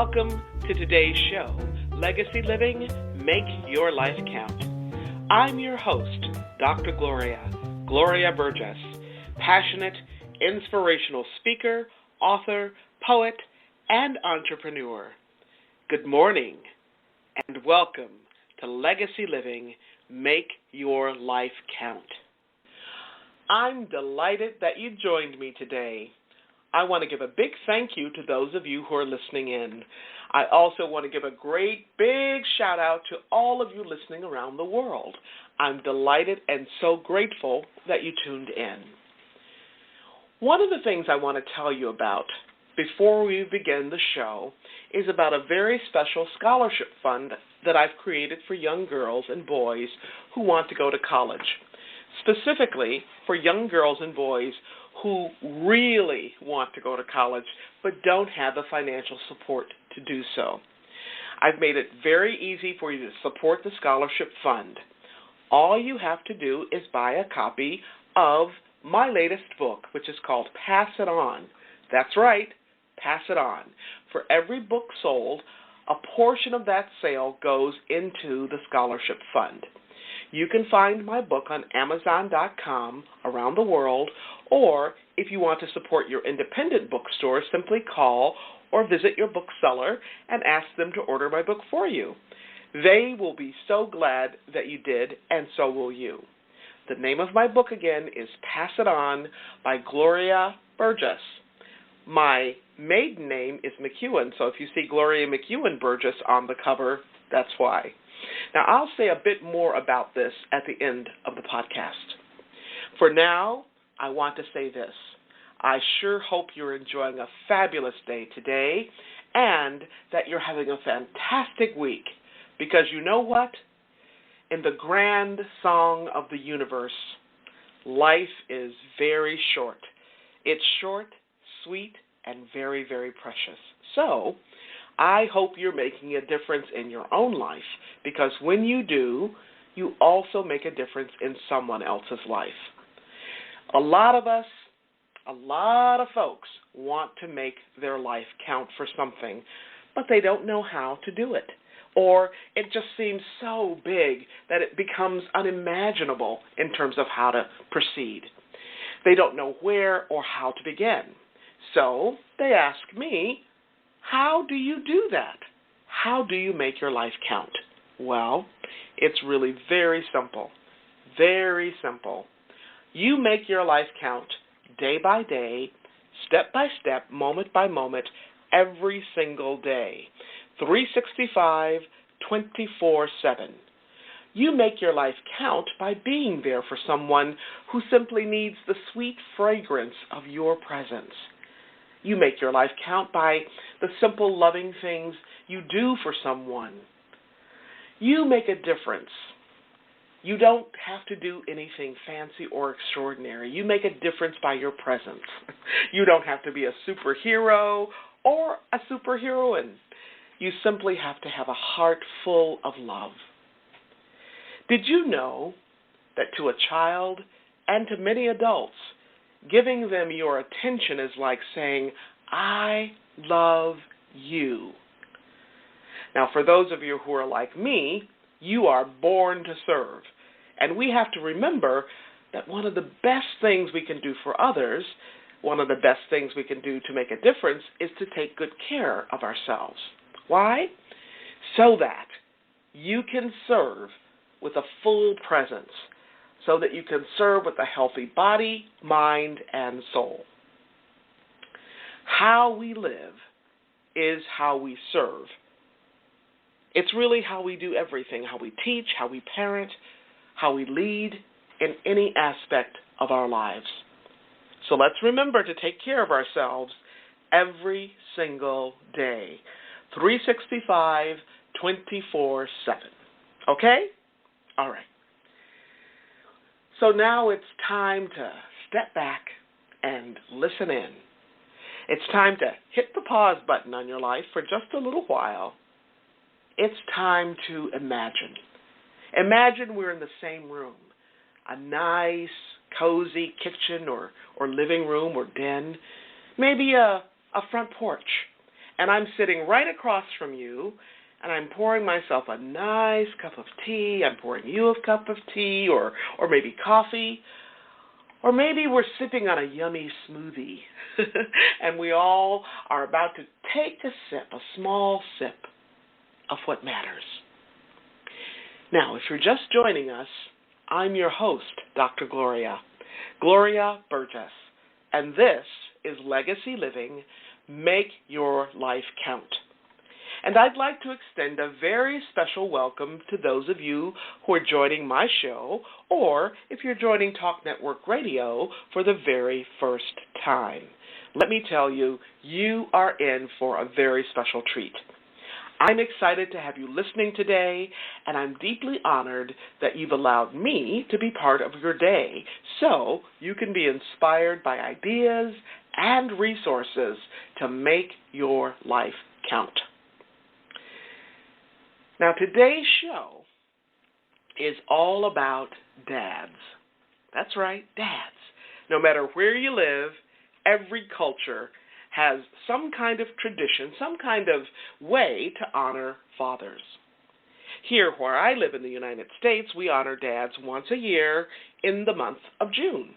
Welcome to today's show, Legacy Living, Make Your Life Count. I'm your host, Dr. Gloria Burgess, passionate, inspirational speaker, author, poet, and entrepreneur. Good morning, and welcome to Legacy Living, Make Your Life Count. I'm delighted that you joined me today. I want to give a big thank you to those of you who are listening in. I also want to give a great big shout out to all of you listening around the world. I'm delighted and so grateful that you tuned in. One of the things I want to tell you about before we begin the show is about a very special scholarship fund that I've created for young girls and boys who want to go to college, specifically for young girls and boys who really want to go to college but don't have the financial support to do so. I've made it very easy for you to support the scholarship fund. All you have to do is buy a copy of my latest book, which is called Pass It On. That's right, Pass It On. For every book sold, a portion of that sale goes into the scholarship fund. You can find my book on Amazon.com around the world, or if you want to support your independent bookstore, simply call or visit your bookseller and ask them to order my book for you. They will be so glad that you did, and so will you. The name of my book again is Pass It On by Gloria Burgess. My maiden name is McEwen, so if you see Gloria McEwen Burgess on the cover, that's why. Now, I'll say a bit more about this at the end of the podcast. For now, I want to say this. I sure hope you're enjoying a fabulous day today and that you're having a fantastic week, because you know what? In the grand song of the universe, life is very short. It's short, sweet, and very, very precious. So, I hope you're making a difference in your own life, because when you do, you also make a difference in someone else's life. A lot of folks want to make their life count for something, but they don't know how to do it. Or it just seems so big that it becomes unimaginable in terms of how to proceed. They don't know where or how to begin. So they ask me, how do you do that? How do you make your life count? Well, it's really very simple. Very simple. You make your life count day by day, step by step, moment by moment, every single day. 365, 24/7. You make your life count by being there for someone who simply needs the sweet fragrance of your presence. You make your life count by the simple loving things you do for someone. You make a difference. You don't have to do anything fancy or extraordinary. You make a difference by your presence. You don't have to be a superhero or a superheroine. You simply have to have a heart full of love. Did you know that to a child and to many adults, giving them your attention is like saying, I love you? Now, for those of you who are like me, you are born to serve. And we have to remember that one of the best things we can do for others, one of the best things we can do to make a difference, is to take good care of ourselves. Why? So that you can serve with a full presence, so that you can serve with a healthy body, mind, and soul. How we live is how we serve. It's really how we do everything, how we teach, how we parent, how we lead in any aspect of our lives. So let's remember to take care of ourselves every single day, 365, 24/7. Okay? All right. So now it's time to step back and listen in. It's time to hit the pause button on your life for just a little while. It's time to imagine. Imagine we're in the same room, a nice, cozy kitchen or living room or den, maybe a front porch. and I'm sitting right across from you, and I'm pouring myself a nice cup of tea. I'm pouring you a cup of tea or maybe coffee, or maybe we're sipping on a yummy smoothie, and we all are about to take a sip, a small sip of what matters. Now, if you're just joining us, I'm your host, Dr. Gloria Burgess, and this is Legacy Living, Make Your Life Count. And I'd like to extend a very special welcome to those of you who are joining my show, or if you're joining Talk Network Radio for the very first time. Let me tell you, you are in for a very special treat. I'm excited to have you listening today, and I'm deeply honored that you've allowed me to be part of your day so you can be inspired by ideas and resources to make your life count. Now, today's show is all about dads. That's right, dads. No matter where you live, every culture has some kind of tradition, some kind of way to honor fathers. Here, where I live in the United States, we honor dads once a year in the month of June.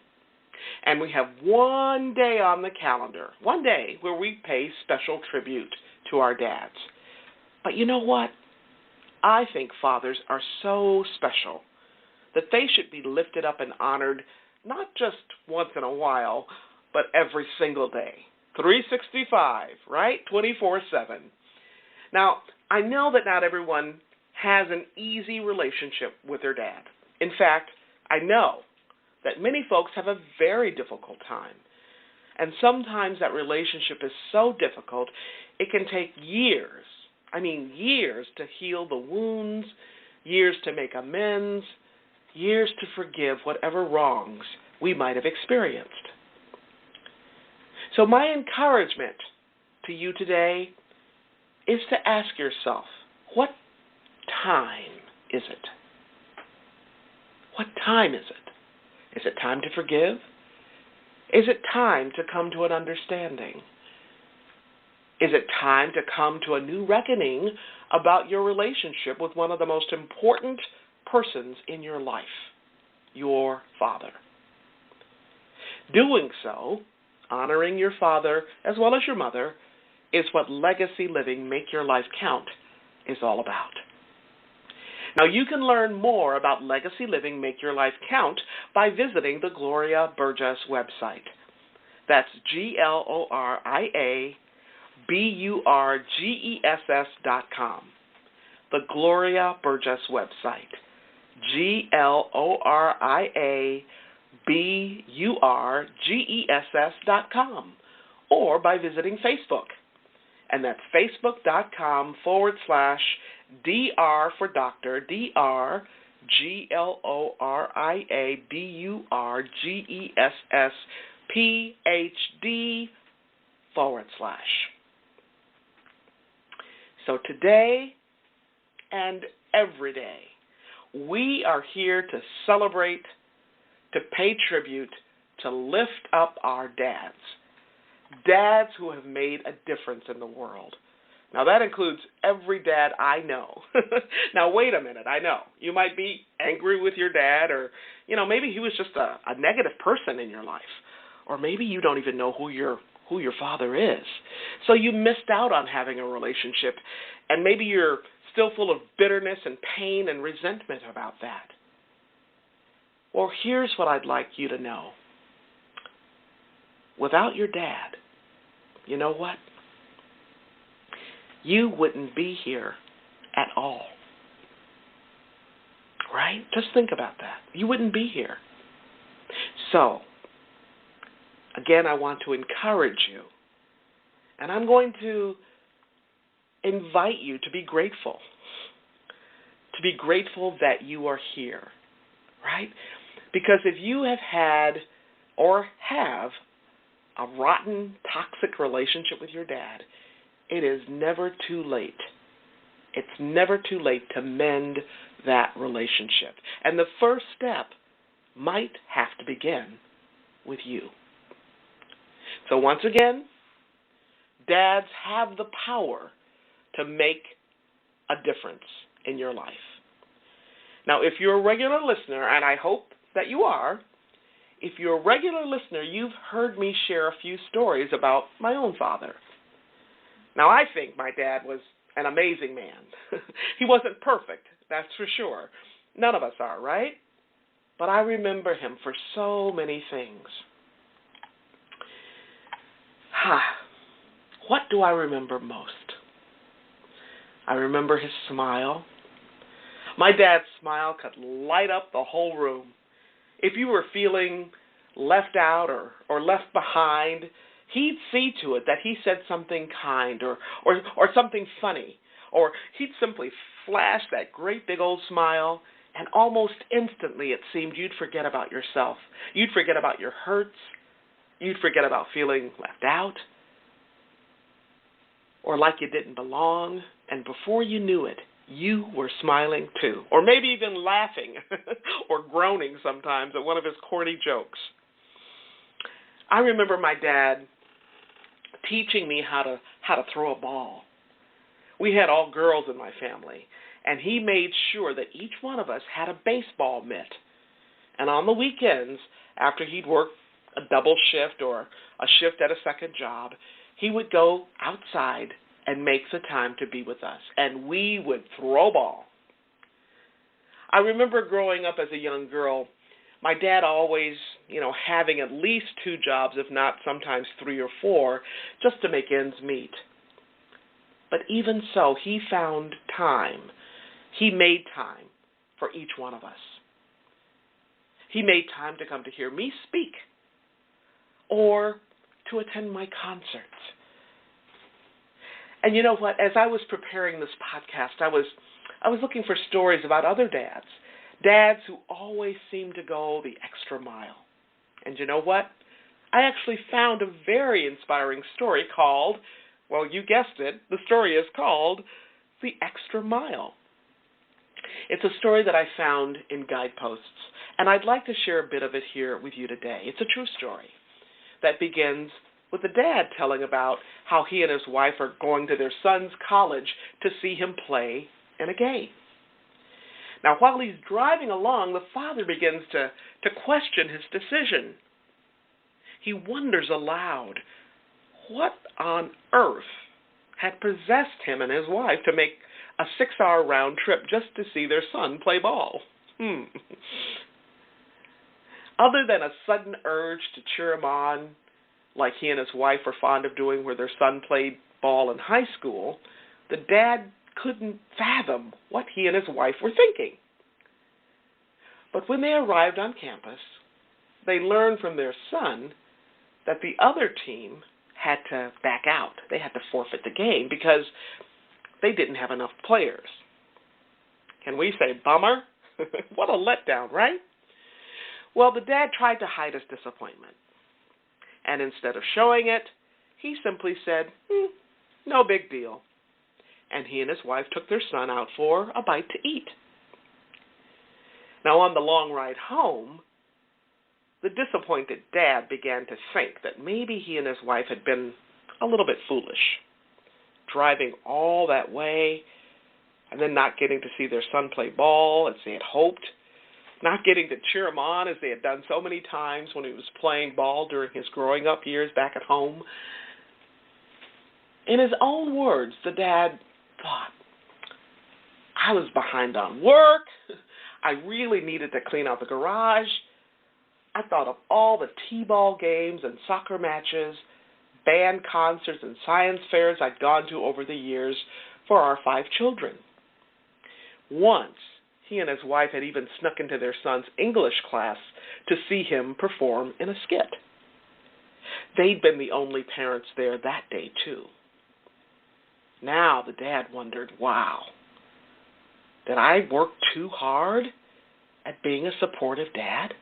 And we have one day on the calendar, one day where we pay special tribute to our dads. But you know what? I think fathers are so special that they should be lifted up and honored not just once in a while, but every single day. 365, right? 24/7. Now, I know that not everyone has an easy relationship with their dad. In fact, I know that many folks have a very difficult time. And sometimes that relationship is so difficult, it can take years. I mean, years to heal the wounds, years to make amends, years to forgive whatever wrongs we might have experienced. So my encouragement to you today is to ask yourself, what time is it? What time is it? Is it time to forgive? Is it time to come to an understanding? Is it time to come to a new reckoning about your relationship with one of the most important persons in your life, your father? Doing so, honoring your father as well as your mother, is what Legacy Living, Make Your Life Count is all about. Now, you can learn more about Legacy Living, Make Your Life Count by visiting the Gloria Burgess website. That's GloriaBurgess.com. The Gloria Burgess website. GloriaBurgess.com. Or by visiting Facebook. And that's Facebook.com/DR for Doctor, DR, GloriaBurgess PhD/. So today and every day, we are here to celebrate, to pay tribute, to lift up our dads. Dads who have made a difference in the world. Now, that includes every dad I know. Now, wait a minute. I know. You might be angry with your dad, or, maybe he was just a negative person in your life. Or maybe you don't even know who your father is. So you missed out on having a relationship, and maybe you're still full of bitterness and pain and resentment about that. Well, here's what I'd like you to know. Without your dad, you know what? You wouldn't be here at all. Right? Just think about that. You wouldn't be here. So, again, I want to encourage you, and I'm going to invite you to be grateful. To be grateful that you are here, right? Because if you have had or have a rotten, toxic relationship with your dad, it is never too late. It's never too late to mend that relationship. And the first step might have to begin with you. So once again, Dads have the power to make a difference in your life. Now, if you're a regular listener, and I hope that you are, if you're a regular listener, you've heard me share a few stories about my own father. Now, I think my dad was an amazing man. He wasn't perfect, that's for sure. None of us are, right? But I remember him for so many things. What do I remember most? I remember his smile. My dad's smile could light up the whole room. If you were feeling left out or left behind, he'd see to it that he said something kind or something funny, or he'd simply flash that great big old smile, and almost instantly it seemed you'd forget about yourself. You'd forget about your hurts. You'd forget about feeling left out or like you didn't belong, and before you knew it, you were smiling too, or maybe even laughing or groaning sometimes at one of his corny jokes. I remember my dad teaching me how to throw a ball. We had all girls in my family, and he made sure that each one of us had a baseball mitt. And on the weekends, after he'd worked a double shift or a shift at a second job, he would go outside and make the time to be with us, and we would throw ball. I remember growing up as a young girl, my dad always, having at least 2 jobs, if not sometimes 3 or 4, just to make ends meet. But even so, he found time. He made time for each one of us. He made time to come to hear me speak or to attend my concerts. And you know what? As I was preparing this podcast, I was looking for stories about other dads who always seem to go the extra mile. And you know what? I actually found a very inspiring story called, well, you guessed it, the story is called The Extra Mile. It's a story that I found in Guideposts, and I'd like to share a bit of it here with you today. It's a true story that begins with a dad telling about how he and his wife are going to their son's college to see him play in a game. Now, while he's driving along, the father begins to question his decision. He wonders aloud what on earth had possessed him and his wife to make a 6-hour round trip just to see their son play ball. Other than a sudden urge to cheer him on, like he and his wife were fond of doing where their son played ball in high school, the dad couldn't fathom what he and his wife were thinking. But when they arrived on campus, they learned from their son that the other team had to back out. They had to forfeit the game because they didn't have enough players. Can we say bummer? What a letdown, right? Well, the dad tried to hide his disappointment. And instead of showing it, he simply said, no big deal. And he and his wife took their son out for a bite to eat. Now, on the long ride home, the disappointed dad began to think that maybe he and his wife had been a little bit foolish, driving all that way and then not getting to see their son play ball as they had hoped, not getting to cheer him on as they had done so many times when he was playing ball during his growing up years back at home. In his own words, the dad thought, I was behind on work. I really needed to clean out the garage. I thought of all the t-ball games and soccer matches, band concerts and science fairs I'd gone to over the years for our 5 children. Once, he and his wife had even snuck into their son's English class to see him perform in a skit. They'd been the only parents there that day, too. Now the dad wondered, wow, did I work too hard at being a supportive dad?